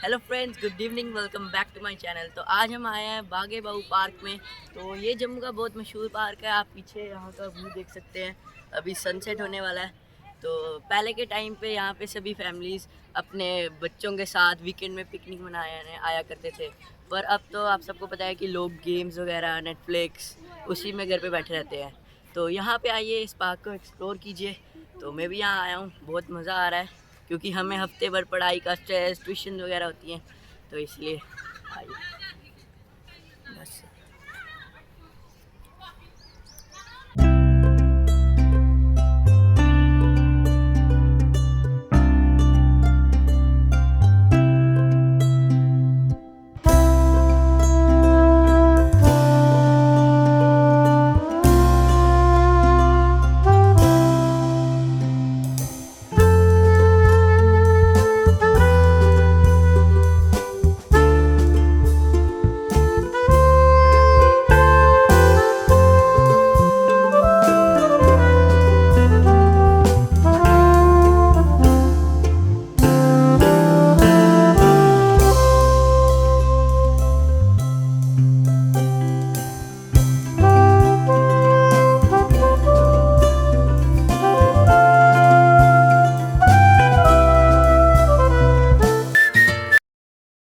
Hello friends, good evening, welcome back to my channel. तो आज हम आए हैं बागे बाहू पार्क में। तो ये जम्मू का बहुत मशहूर पार्क है। आप पीछे यहाँ का व्यू देख सकते हैं। अभी सनसेट होने वाला है। तो पहले के टाइम पे यहाँ पे सभी फैमिलीज़ अपने बच्चों के साथ वीकेंड में पिकनिक मनाने आया करते थे। पर अब तो आप सबको पता है कि लोग गेम्स वगैरह, नेटफ्लिक्स, उसी में घर पे बैठे रहते हैं। तो यहाँ पे आइए, इस पार्क को एक्सप्लोर कीजिए। तो मैं भी यहाँ आया हूँ, बहुत मज़ा आ रहा है क्योंकि हमें हफ्ते भर पढ़ाई का स्ट्रेस, ट्यूशन वगैरह होती हैं, तो इसलिए आइए बस।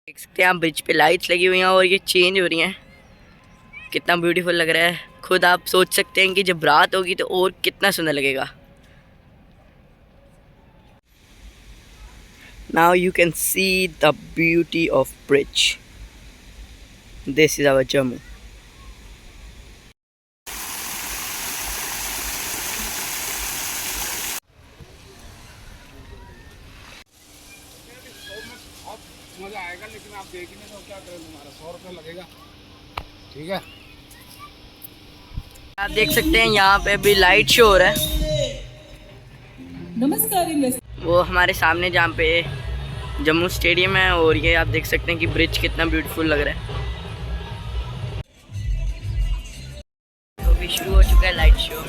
देख सकते हैं आप, ब्रिज पे लाइट्स लगी हुई हैं और ये चेंज हो रही हैं। कितना ब्यूटीफुल लग रहा है, खुद आप सोच सकते हैं कि जब रात होगी तो और कितना सुंदर लगेगा। Now you can see the beauty of bridge. This is our Jammu. मजा आएगा, लेकिन आप देखेंगे तो क्या करें, तुम्हारा 100 रुपये लगेगा। ठीक है, आप देख सकते हैं यहाँ पे भी लाइट शो हो रहा है। नमस्कार। वो हमारे सामने जहाँ पे जम्मू स्टेडियम है, और ये आप देख सकते हैं कि ब्रिज कितना ब्यूटीफुल लग रहा है। तो भी शुरू हो चुका है लाइट शो।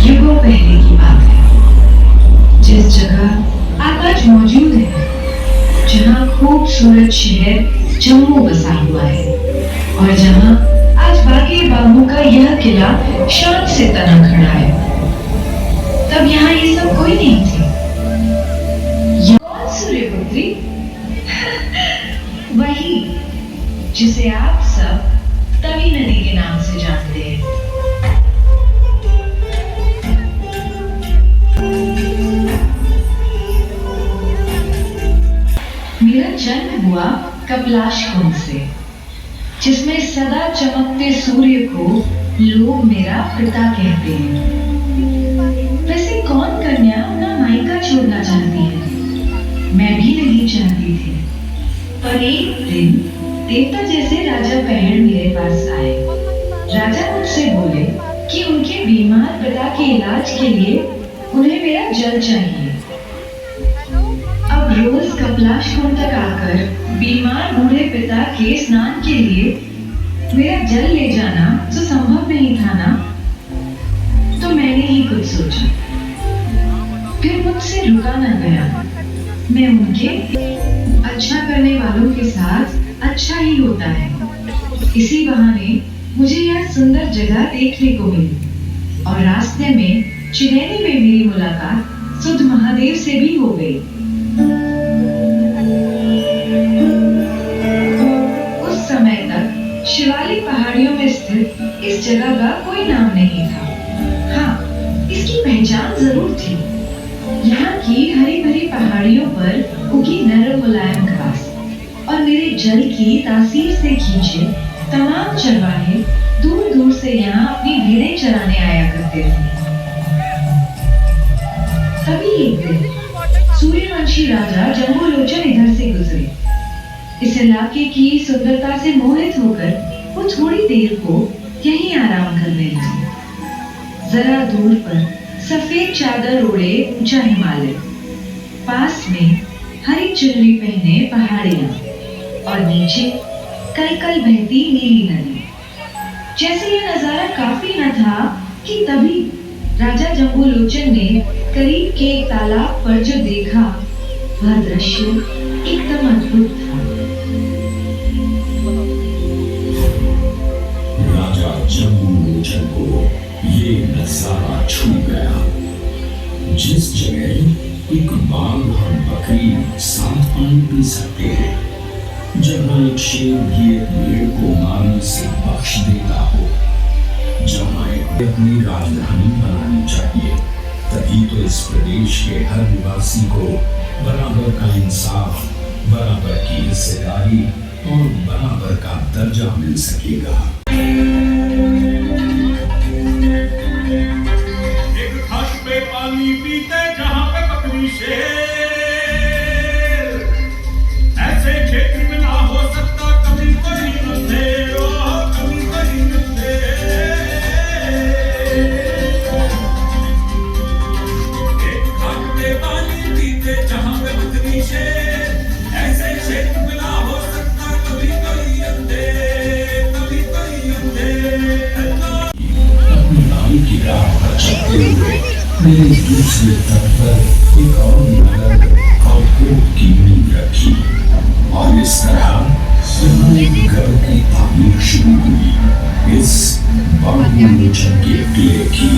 युगों पहले की बात है, जिस जगह आप आज मौजूद हैं, जहाँ खूबसूरत शहर जम्मू बसा हुआ है और जहाँ आज बागे बाहू का यह किला शान से तना खड़ा है, तब यहाँ ये सब कोई नहीं थे। कौन सूर्यपुत्री? वही जिसे आप सब तवी नदी के नाम से जानते हैं। मेरा जन्म हुआ कपिलाश कुंड से, जिसमें सदा चमकते सूर्य को लोग मेरा पिता कहते हैं। वैसे कौन कन्या अपना मायका छोड़ना चाहती है? मैं भी नहीं चाहती थी, पर एक दिन देवता जैसे राजा पहड़ मेरे पास आए। राजा मुझसे बोले कि उनके बीमार पिता के इलाज के लिए उन्हें मेरा जल चाहिए। अब रोज कपिलाश कुंड तक आकर बीमार बूढ़े पिता के स्नान के लिए मेरा जल ले जाना तो संभव नहीं था ना। तो मैंने ही कुछ सोचा, फिर मुझसे रुका न गया। मैं उनके अच्छा करने वालों के साथ अच्छा ही होता है। इसी बहाने मुझे यह सुंदर जगह देखने को मिली और रास्ते में चिरैनी में मेरी मुलाकात सुध महादेव से भी हो गई। उस समय तक शिवालिक पहाड़ियों में स्थित इस जगह का कोई नाम नहीं था। हाँ, इसकी पहचान जरूर थी। यहाँ की हरी भरी पहाड़ियों पर उगी नरम मुलायम घास और मेरे जल की तासीर से खींचे तमाम चरवाहे दूर दूर से यहाँ अपनी भेड़ें चराने आया करते थे। तभी एक दिन सूर्यवंशी राजा जम्बूलोचन इधर से गुजरे। इस इलाके की सुंदरता से मोहित होकर वो थोड़ी देर को यहीं आराम करने लगे। जरा दूर पर सफेद चादर ओढ़े ऊंचा हिमालय, पास में हरी चुनरी पहने पहाड़ियां और नीचे कल कल बहती नीली नदी। जैसे यह नजारा काफी न था कि तभी राजा जम्बूलोचन ने करीब के एक तालाब पर जो देखा वह दृश्य एकदम अद्भुत था। राजा जम्बूलोचन को ये नजारा छू गया। जिस जगह एक बाघ और बकरी साथ पानी पी सकते हैं, जहाँ एक शेर भी एक भेड़ को मारने से बख्श देता हो, जहाँ एक अपनी राजधानी बनानी चाहिए, तभी तो इस प्रदेश के हर निवासी को बराबर का इंसाफ, बराबर की हिस्सेदारी और बराबर का दर्जा मिल सकेगा। पानी पीते जहाँ पे बकरी शेर, ऐसे क्षेत्र में ना हो सकता कभी कोई नन्हे, कभी कोई नन्हे। एक खाक पे पानी पीते जहाँ पे बकरी शेर, ऐसे क्षेत्र में ना हो सकता कभी कोई अंधे, कभी कोई अंधे। अपनी नाई की राह पर चलते हुए मेरे दूसरे तट पर एक और नगर और कोट की नींव रखी और इस तरह एक घर की तामीर शुरू हुई इस बाबूलोचन के किले की।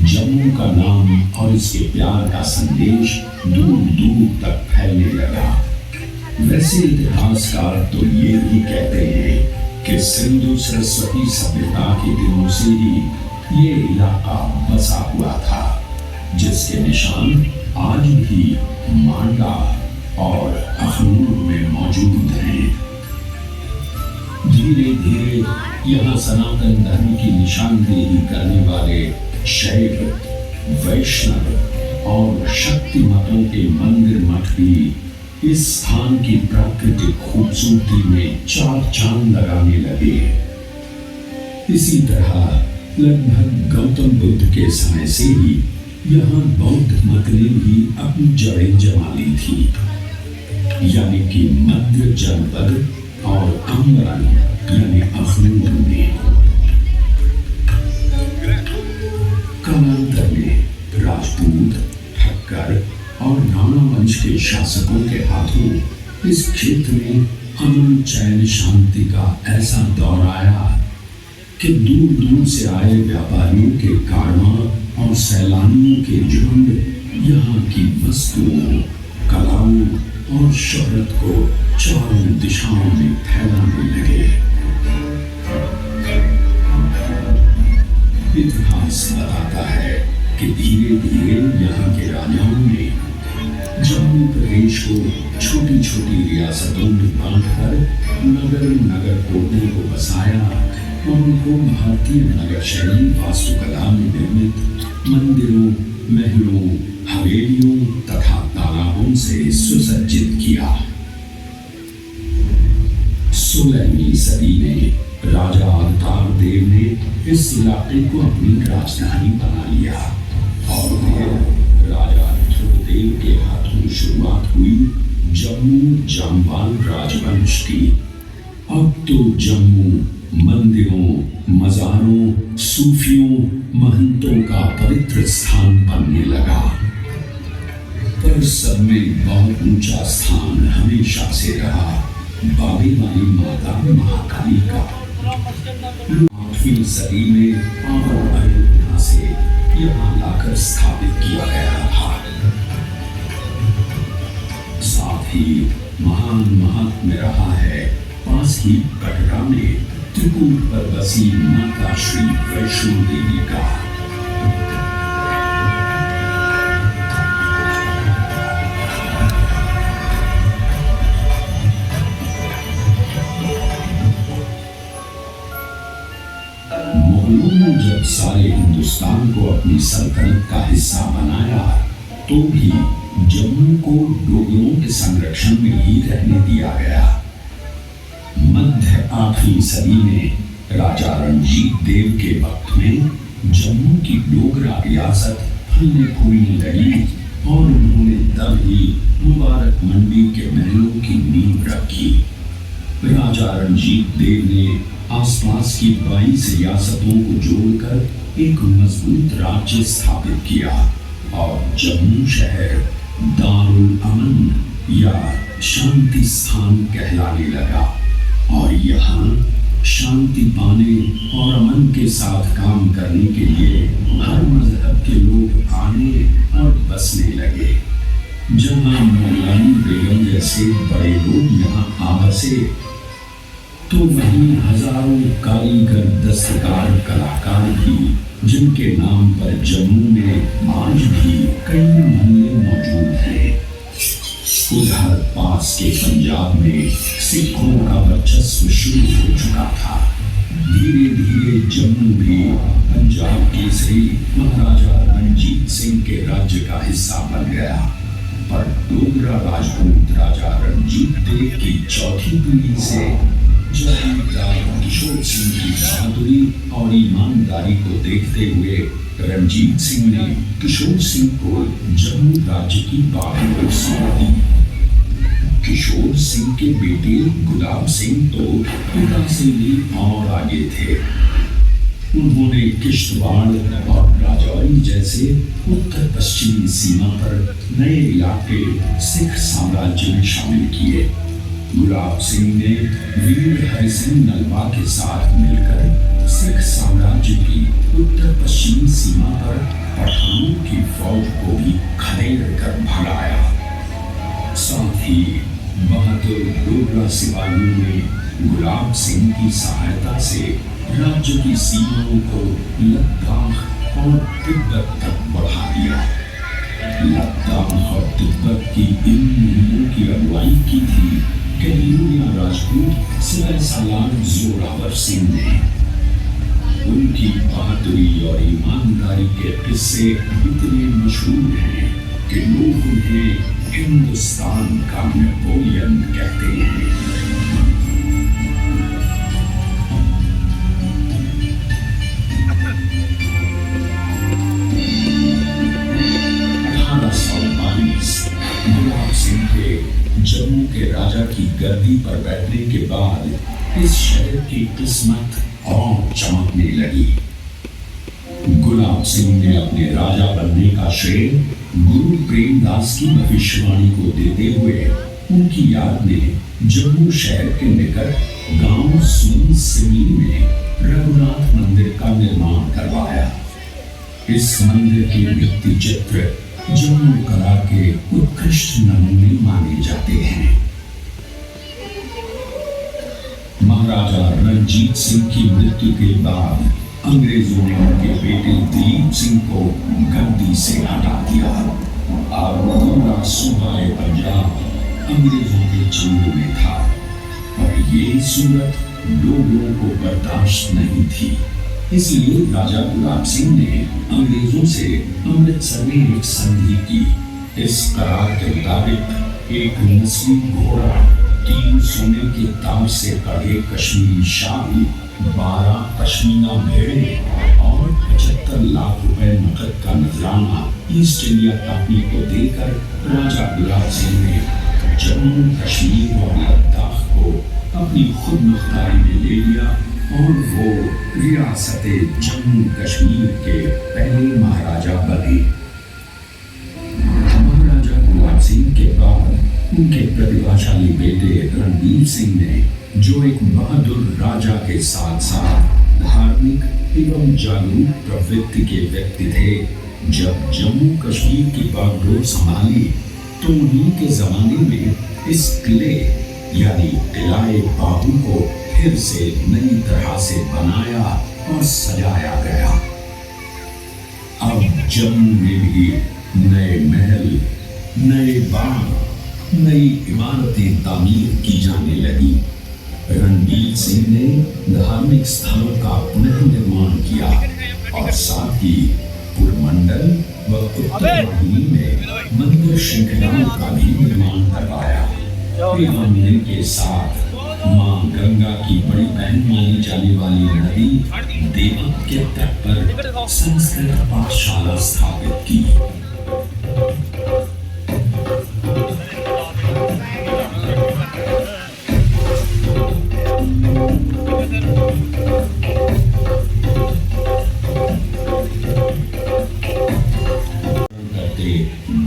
जम्मू का नाम और इसके प्यार का संदेश दूर दूर तक फैलने लगा। वैसे इतिहासकार तो ये भी कहते हैं कि सिंधु सरस्वती सभ्यता के दिनों से ही ये इलाका बसा हुआ था, जिसके निशान आज भी मांडा और अखनूर में मौजूद हैं। धीरे धीरे यहाँ सनातन धर्म की निशानदेही करने वाले शैव, वैष्णव और शक्ति मतों के मंदिर मठ भी इस स्थान की प्राकृतिक खूबसूरती में चार चांद लगाने लगे। इसी तरह लगभग गौतम बुद्ध के समय से ही यहाँ बौद्ध मत ने भी अपनी जड़ें जमा ली थी, यानी कि मध्य जनपद और अंबरन यानी अखनूर में। शासकों के हाथों इस क्षेत्र में अमन चैन शांति का ऐसा दौर आया कि दूर दूर से आए व्यापारियों के कारवां और सैलानियों के झुंड यहाँ की वस्तुओं, कलाओं और शोहरत को चारों दिशाओं में फैलाने लगे। इतिहास बताता है कि धीरे धीरे यहाँ के राजाओं ने जम्मू प्रदेश को छोटी छोटी रियासतों में बांटकर नगर नगर कोटों को बसाया और उनको भारतीय नगर शैली वास्तुकला में निर्मित मंदिरों, महलों, हवेलियों तथा तालाबों से सुसज्जित किया। 16वीं सदी में राजा अवतार देव ने इस इलाके को अपनी राजधानी बना लिया और फिर राजा ध्रुवदेव के हाथों शुरुआत हुई जम्मू जामवाल राजवंश की। अब तो जम्मू मंदिरों, मज़ारों, सूफियों, महंतों का पवित्र स्थान बनने लगा। पर सब में बहुत ऊंचा स्थान हमेशा से रहा बागे वाली माता महाकाली का। 8वीं सदी में अयोध्या से यहाँ लाकर स्थापित किया गया था। साथ ही महान महात्म्य रहा है पास ही कटरा में त्रिकूट पर बसी माता श्री वैष्णो देवी का। मुगलों ने जब सारे हिंदुस्तान को अपनी सल्तनत का हिस्सा बनाया तो भी जम्मू को डोगरों के संरक्षण में ही रहने दिया गया। मध्य 8वीं सदी में राजा रणजीत देव के वक्त में जम्मू की डोगरा रियासत फलने फूलने लगी और उन्होंने तब ही मुबारक मंडी के महलों की नींव रखी। राजा रणजीत देव ने आसपास की 22 रियासतों को जोड़कर एक मजबूत राज्य स्थापित किया और जम्मू शहर दारुल अमन या शांति स्थान कहलाने लगा और यहाँ शांति पाने और अमन के साथ काम करने के लिए हर मजहब के लोग आने और बसने लगे। जहाँ मौलानी बेगम जैसे बड़े लोग यहाँ आ बसे तो वहीं हजारों कारीगर, दस्तकार, कलाकार भी जिनके नाम पर जम्मू में आज भी कई मोहल्ले मौजूद हैं। उधर पास के पंजाब में सिखों का वर्चस्व शुरू हो चुका था। धीरे धीरे जम्मू भी पंजाब केसरी महाराजा रणजीत सिंह के राज्य का हिस्सा बन गया। पर डोगरा राजपूत राजा रणजीत देव की चौथी पीढ़ी से जहांगीर किशोर सिंह की बहादुरी और ईमानदारी को देखते हुए रणजीत सिंह ने किशोर सिंह को जम्मू राज्य की बागडोर सौंप दी। किशोर सिंह के बेटे गुलाब सिंह तो पिता से भी और आगे थे। उन्होंने किश्तवाड़ और राजौरी जैसे उत्तर पश्चिमी सीमा पर नए इलाके सिख साम्राज्य में शामिल किए। गुलाब सिंह ने वीर हरि सिंह नलवा के साथ मिलकर सिख साम्राज्य की उत्तर पश्चिमी सीमा पर पठानों की फौज को भी खदेड़ कर भगाया। साथ ही बहादुर डोगरा सिपाहियों ने गुलाब सिंह की सहायता से राज्य की सीमाओं को लद्दाख और तिब्बत तक बढ़ा दिया। लद्दाख और तिब्बत की इन मुहिमों की अगुवाई की थी कैयूरिया राजपूत सिर सालार जोरावर सिंह ने। उनकी बहादुरी और ईमानदारी के किस्से इतने मशहूर हैं कि लोग उन्हें हिंदुस्तान का नेपोलियन कहते हैं। 1822 गुलाब सिंह के जम्मू के राजा की गद्दी पर बैठने के बाद इस शहर की किस्मत और चमकने लगी। गुलाब सिंह ने अपने राजा बनने का श्रेय गुरु प्रेमदास की भविष्यवाणी को देते हुए उनकी याद में जम्मू शहर के निकट गांव सून सिवली में रघुनाथ मंदिर का निर्माण करवाया। इस मंदिर के भित्ति चित्र जम्मू कला के उत्कृष्ट नमूने माने जाते हैं। महाराजा रणजीत सिंह की मृत्यु के बाद अंग्रेजों ने उनके बेटे दिलीप सिंह को गद्दी से हटा दिया। अब पूरा सूबाए पंजाब अंग्रेजों के चंगुल में था और ये सूरत लोगों को बर्दाश्त नहीं थी। इसलिए राजा गुलाब सिंह ने अंग्रेजों से अमृतसर में एक संधि की। इस करार के मुताबिक एक नस्ली घोड़ा, 3 सोने के ताज से कढ़े कश्मीरी शाल, 12 पश्मीना भेड़ें और 75 लाख रुपए नकद का नजराना ईस्ट इंडिया कंपनी को देकर राजा गुलाब सिंह ने जम्मू कश्मीर और लद्दाख को अपनी खुद मुख्तारी में ले लिया और वो रियासत जम्मू कश्मीर के पहले महाराजा बने। महाराजा गुलाब सिंह के बाद उनके प्रतिभाशाली बेटे रणवीर सिंह ने, जो एक बहादुर राजा के साथ साथ धार्मिक एवं जागरूक प्रवृत्ति के व्यक्ति थे, जब जम्मू कश्मीर की बागडोर संभाली तो उन्हीं के जमाने में इस किले यानी किलाए बाबू को फिर से नई तरह से बनाया और सजाया गया। अब जम्मू में भी नए महल, नए बाग, नई इमारतें तामीर की जाने लगी। रणवीर सिंह ने धार्मिक स्थलों का पुनर्निर्माण किया और साथ ही पुरमंडल व उत्तर वाहिनी में मंदिर श्रृंखलाओं का भी निर्माण करवाया। मंदिर के साथ मां गंगा की बड़ी बहन मानी जाने वाली नदी देवक के तट पर संस्कृत पाठशाला स्थापित की।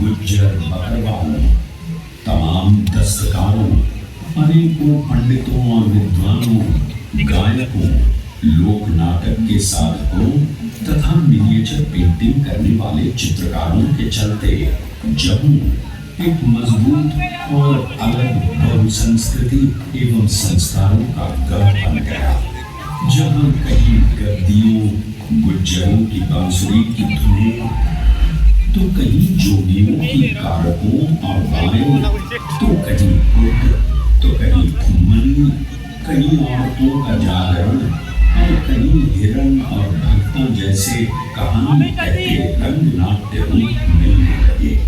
गुज्जर बकरवालों, तमाम दस्तकारों, अनेकों पंडितों और विद्वानों, गायकों, लोक नाटक के साधकों तथा मिनिएचर पेंटिंग करने वाले चित्रकारों के चलते जम्मू एक मजबूत और अलग बहुसंस्कृति एवं संस्कारों का गढ़ बन गया, जहाँ कहीं गद्दियों, गुज्जरों की बांसुरी की धुनें, तो कहीं जोगियों की कारकों और गायों, तो कहीं उर्द, तो कहीं घुमन, कहीं औरतों का जागरण और कहीं हिरण और भक्तों जैसे कहानी कहते रंग नाट्य रूप मिलने लगे।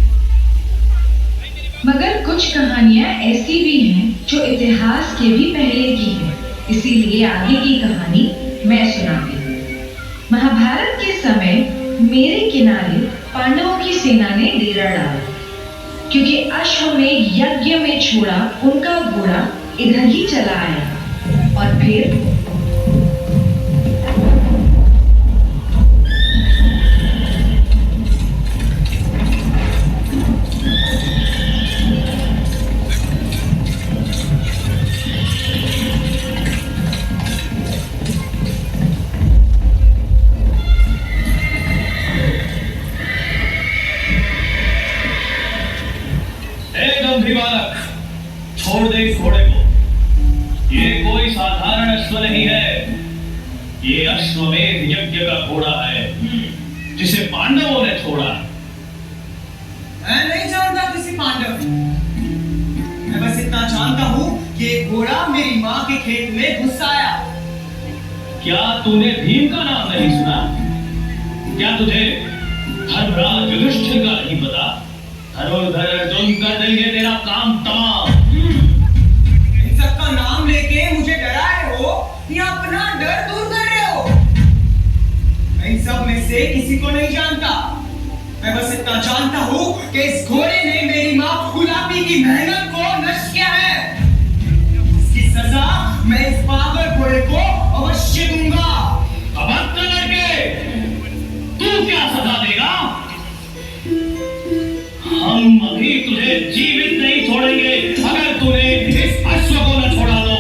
मगर कुछ कहानियां ऐसी भी हैं जो इतिहास के भी पहले की है, इसीलिए आगे की कहानी मैं सुनाती हूँ। महाभारत के समय मेरे किनारे पांडवों की सेना ने डेरा डाला, क्योंकि अश्वमेध यज्ञ में छोड़ा उनका घोड़ा इधर ही चला आया और फिर बालक, छोड़ दे इस घोड़े को। ये कोई साधारण अश्व नहीं है, ये अश्वमेध यज्ञ का घोड़ा है जिसे पांडवों ने छोड़ा। मैं नहीं जानता किसी पांडव, मैं बस इतना जानता हूँ कि ये घोड़ा मेरी माँ के खेत में घुस आया। क्या तूने भीम का नाम नहीं सुना? क्या तुझे धर्मराज युधिष्ठिर का नहीं पता? धनुर्धर अर्जुन कर देंगे तेरा काम तमाम। इन सबका नाम लेके मुझे डराए हो या अपना डर दूर कर रहे हो? मैं इन सब में से किसी को नहीं जानता। मैं बस इतना जानता हूँ कि इस घोड़े ने मेरी माँ गुलाबी की मेहनत को नष्ट किया है। इसकी सजा मैं इस पागल घोड़े को अवश्य दूंगा। अभद्र लड़के, तू क्या सजा देगा? तुझे जीवित नहीं छोड़ेंगे अगर तूने इस अश्व को न छोड़ा तो।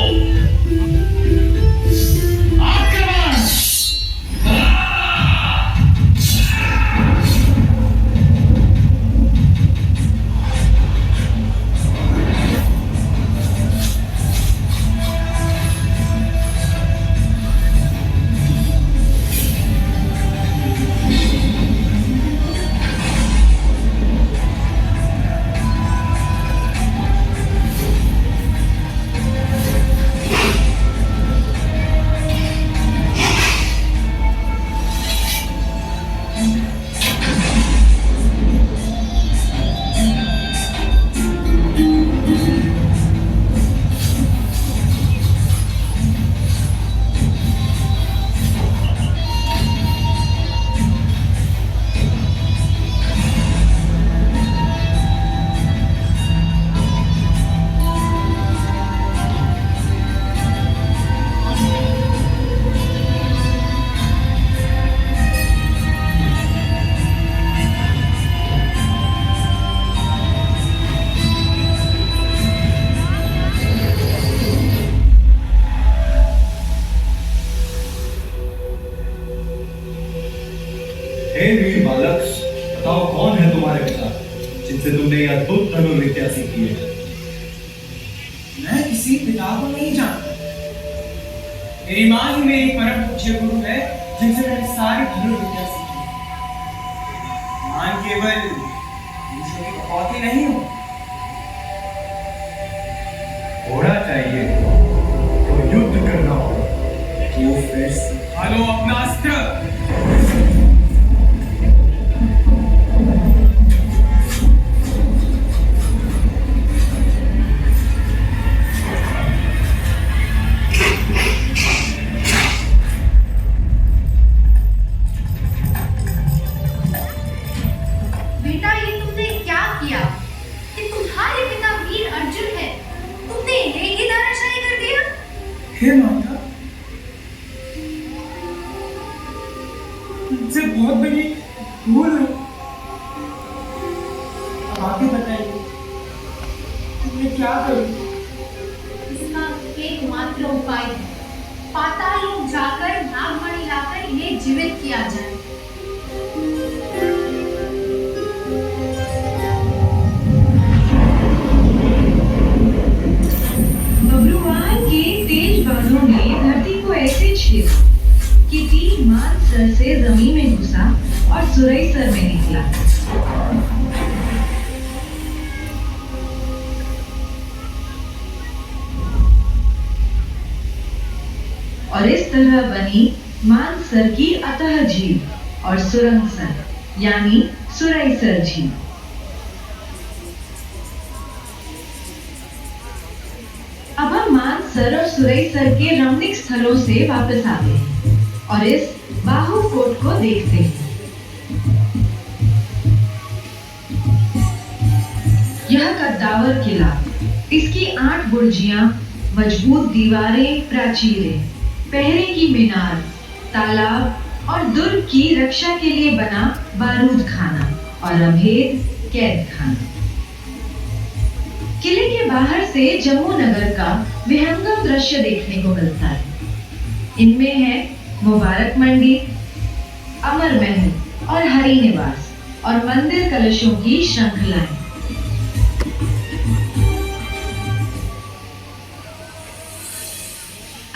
आक्रमण! हे वीर बालक, बताओ कौन है तुम्हारे पिता जिनसे तुमने यह अद्भुत धनुर्विद्या सीखी है? मैं किसी पिता को नहीं जानता। मेरी माँ ही मेरी परम पूज्य गुरु है जिनसे मैंने सारी धनुर्विद्या सीखी। मान केवल दूसरों की कपौती नहीं हूँ। घोड़ा चाहिए तो युद्ध करना होगा। तो फिर हालो अपना अस्त्र। बेटा, ये तुमने क्या किया? कि तुम्हारे पिता वीर अर्जुन है, तुमने इन्हें ही धराशायी कर दिया? हे माता, मुझसे बहुत बड़ी भूल हुई। अब आगे बताइए, मैं क्या करूं? इसका एकमात्र उपाय है पाताल लोक जाकर नागमणि लाकर इन्हें जीवित किया जाए। बब्रुवाहन के तेज बाणों ने धरती को ऐसे छेदा कि तीर मानसर से जमीन में घुसा और सुरईसर में निकला। और इस तरह बनी मानसर की अतः झील और सुरंगसर यानी सुरईसर झील। अब हम मानसर और सुरईसर के रमणीक स्थलों से वापस आते हैं और इस बाहुकोट को देखते हैं। यह कद्दावर किला, इसकी 8 बुर्जियां, मजबूत दीवारें, प्राचीरें, पहरे की मीनार, तालाब और दुर्ग की रक्षा के लिए बना बारूद खाना और अभेद कैद खाना। किले के बाहर से जम्मू नगर का विहंगम दृश्य देखने को मिलता है। इनमें है मुबारक मंडी, अमर महल और हरि निवास और मंदिर कलशों की श्रृंखलाएं।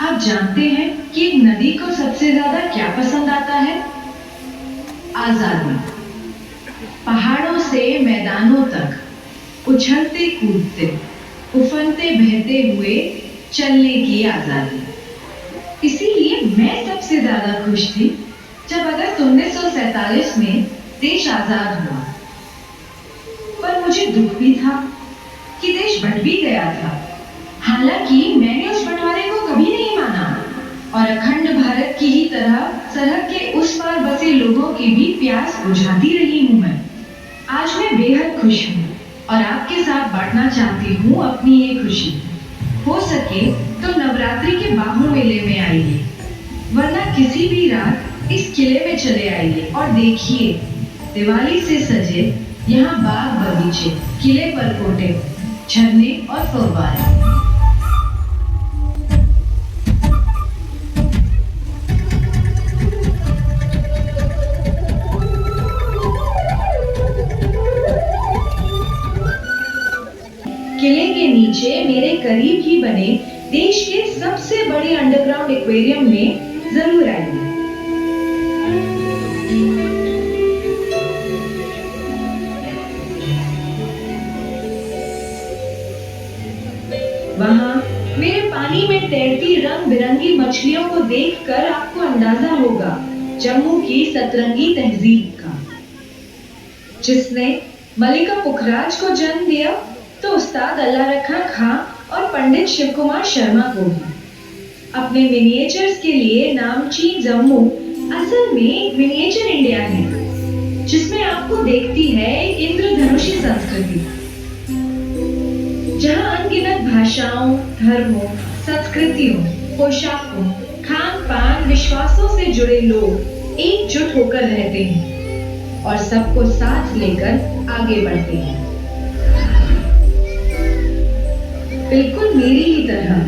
आप जानते हैं कि एक नदी को सबसे ज्यादा क्या पसंद आता है? आजादी। पहाड़ों से मैदानों तक उछलते कूदते, उफनते बहते हुए चलने की आजादी। इसीलिए मैं सबसे ज्यादा खुश थी जब अगस्त 1947 में देश आजाद हुआ। पर मुझे दुख भी था कि देश बंट भी गया था। हालांकि मैंने उस बंटवारे को कभी नहीं माना और अखंड भारत की ही तरह सरहद के उस पार बसे लोगों की भी प्यास बुझाती रही हूँ मैं। आज मैं बेहद खुश हूँ और आपके साथ बांटना चाहती हूँ अपनी ये खुशी। हो सके तो नवरात्रि के बाहु मेले में आइए, वरना किसी भी रात इस किले में चले आइए और देखिए दिवाली से सजे यहाँ बाग बगीचे, किले पर कोटे, झरने और फव्वारे। किले के नीचे मेरे करीब ही बने देश के सबसे बड़े अंडरग्राउंड एक्वेरियम में जरूर आइए। वहाँ मेरे पानी में तैरती रंग बिरंगी मछलियों को देखकर आपको अंदाजा होगा जम्मू की सतरंगी तहजीब का। जिसने मलिका पुखराज को जन्म दिया तो उस्ताद अल्लाह रखा खां और पंडित शिव कुमार शर्मा को भी। अपने मिनिएचर्स के लिए नामचीन जम्मू असल में एक मिनिएचर इंडिया है, जिसमें आपको देखती है एक इंद्रधनुषी संस्कृति, जहां अनगिनत भाषाओं, धर्मों, संस्कृतियों, पोशाकों, खान पान, विश्वासों से जुड़े लोग एकजुट होकर रहते हैं और सबको साथ लेकर आगे बढ़ते हैं। बिल्कुल मेरी ही तरह,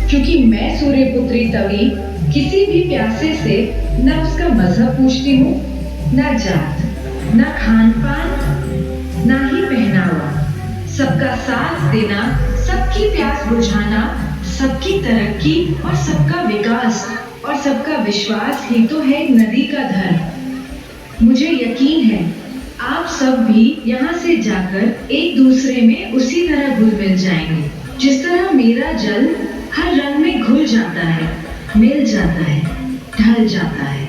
क्योंकि मैं सूर्यपुत्री तवी किसी भी प्यासे से न उसका मजहब पूछती हूँ, न जात, न खान पान, न ही पहनावा। सबका साथ देना, सबकी प्यास बुझाना, सबकी तरक्की और सबका विकास और सबका विश्वास ही तो है नदी का धर्म। मुझे यकीन है आप सब भी यहाँ से जाकर एक दूसरे में उसी तरह घुल मिल जाएंगे, जिस तरह मेरा जल हर रंग में घुल जाता है, मिल जाता है, ढल जाता है।